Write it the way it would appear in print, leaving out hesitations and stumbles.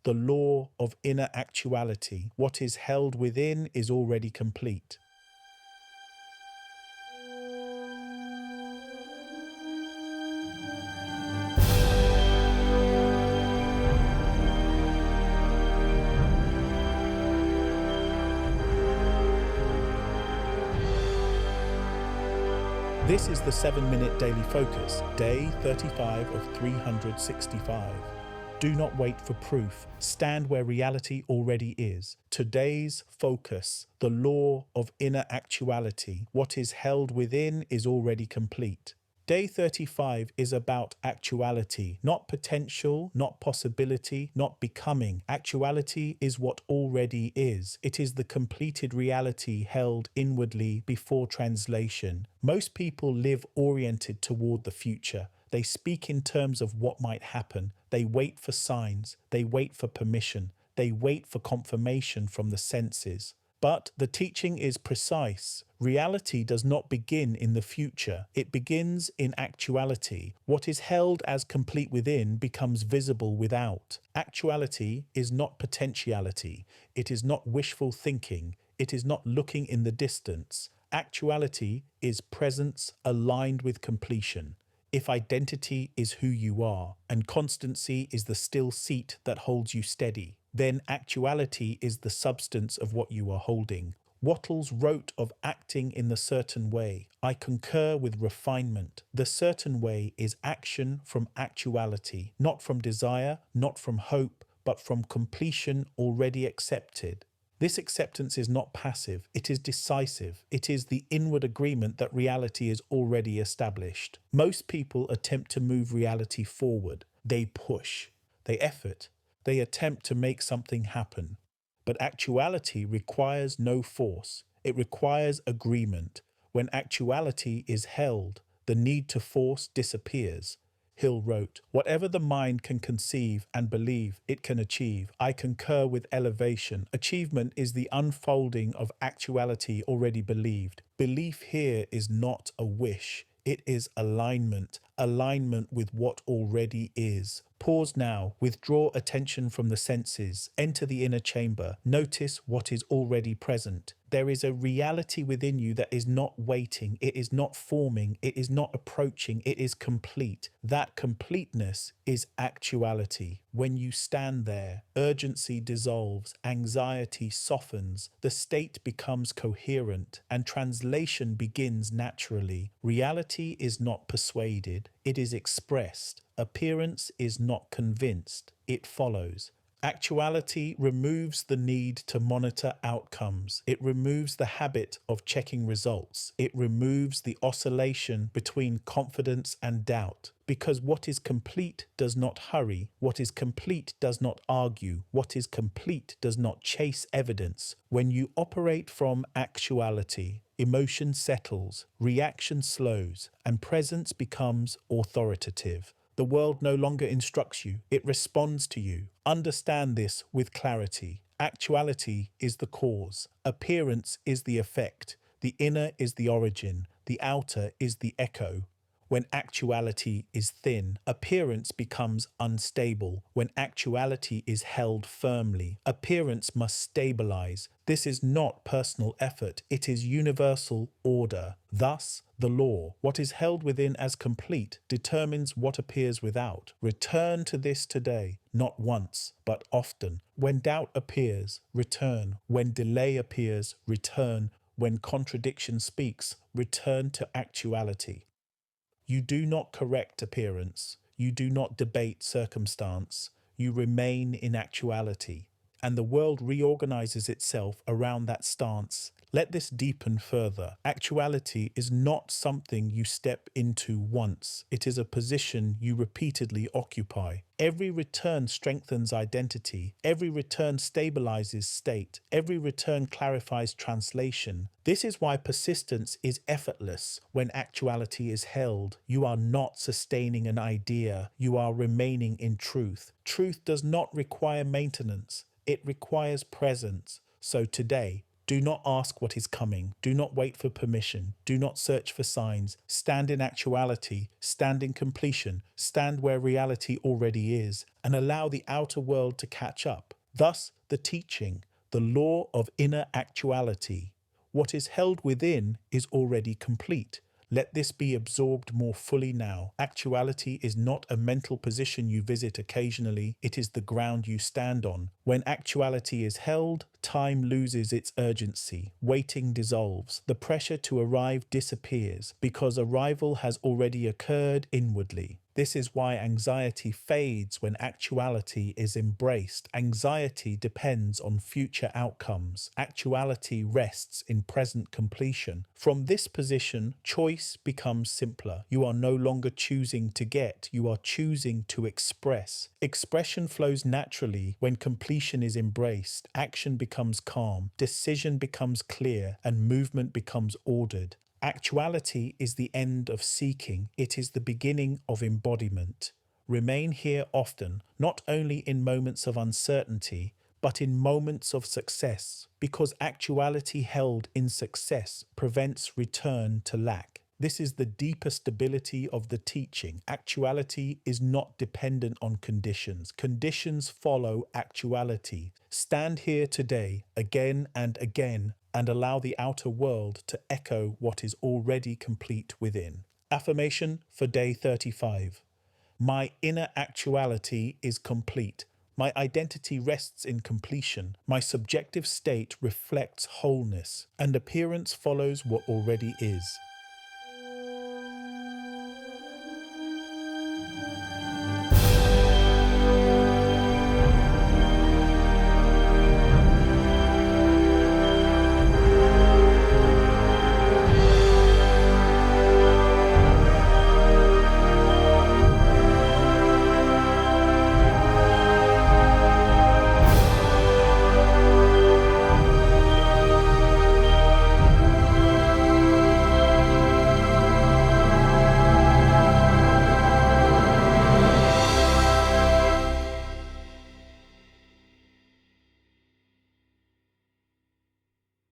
the law of inner actuality. What is held within is already complete. This is the 7-minute daily focus, day 35 of 365. Do not wait for proof. Stand where reality already is. Today's focus, the law of inner actuality. What is held within is already complete. Day 35 is about actuality, not potential, not possibility, not becoming. Actuality is what already is. It is the completed reality held inwardly before translation. Most people live oriented toward the future. They speak in terms of what might happen. They wait for signs. They wait for permission. They wait for confirmation from the senses. But the teaching is precise. Reality does not begin in the future. It begins in actuality. What is held as complete within becomes visible without. Actuality is not potentiality. It is not wishful thinking. It is not looking in the distance. Actuality is presence aligned with completion. If identity is who you are, and constancy is the still seat that holds you steady, then actuality is the substance of what you are holding. Wattles wrote of acting in the certain way. I concur with refinement. The certain way is action from actuality, not from desire, not from hope, but from completion already accepted. This acceptance is not passive, it is decisive. It is the inward agreement that reality is already established. Most people attempt to move reality forward. They push, they effort, they attempt to make something happen. But actuality requires no force. It requires agreement. When actuality is held, the need to force disappears. Hill wrote, "Whatever the mind can conceive and believe, it can achieve. I concur with elevation. Achievement is the unfolding of actuality already believed. Belief here is not a wish. It is alignment, alignment with what already is." Pause now, withdraw attention from the senses, enter the inner chamber, notice what is already present. There is a reality within you that is not waiting, it is not forming, it is not approaching, it is complete. That completeness is actuality. When you stand there, urgency dissolves, anxiety softens, the state becomes coherent, and translation begins naturally. Reality is not persuaded, it is expressed. Appearance is not convinced, it follows. Actuality removes the need to monitor outcomes. It removes the habit of checking results. It removes the oscillation between confidence and doubt. Because what is complete does not hurry. What is complete does not argue. What is complete does not chase evidence. When you operate from actuality, emotion settles, reaction slows, and presence becomes authoritative. The world no longer instructs you, it responds to you. Understand this with clarity. Actuality is the cause. Appearance is the effect. The inner is the origin. The outer is the echo. When actuality is thin, appearance becomes unstable. When actuality is held firmly, appearance must stabilize. This is not personal effort, it is universal order. Thus, the law, what is held within as complete, determines what appears without. Return to this today, not once, but often. When doubt appears, return. When delay appears, return. When contradiction speaks, return to actuality. You do not correct appearance. You do not debate circumstance. You remain in actuality. And the world reorganizes itself around that stance. Let this deepen further. Actuality is not something you step into once. It is a position you repeatedly occupy. Every return strengthens identity. Every return stabilizes state. Every return clarifies translation. This is why persistence is effortless when actuality is held. You are not sustaining an idea. You are remaining in truth. Truth does not require maintenance. It requires presence. So today, Do not ask what is coming. Do not wait for permission. Do not search for signs. Stand in actuality. Stand in completion. Stand where reality already is, and allow the outer world to catch up. Thus, the teaching, the law of inner actuality. What is held within is already complete. Let this be absorbed more fully now. Actuality is not a mental position you visit occasionally, it is the ground you stand on. When actuality is held, time loses its urgency. Waiting dissolves. The pressure to arrive disappears because arrival has already occurred inwardly. This is why anxiety fades when actuality is embraced. Anxiety depends on future outcomes. Actuality rests in present completion. From this position, choice becomes simpler. You are no longer choosing to get, you are choosing to express. Expression flows naturally when completion is embraced. Action becomes calm, decision becomes clear, and movement becomes ordered. Actuality is the end of seeking, it is the beginning of embodiment. Remain here often, not only in moments of uncertainty, but in moments of success, because actuality held in success prevents return to lack. This is the deeper stability of the teaching. Actuality is not dependent on conditions. Conditions follow actuality. Stand here today, again and again, and allow the outer world to echo what is already complete within. Affirmation for day 35. My inner actuality is complete. My identity rests in completion. My subjective state reflects wholeness, and appearance follows what already is.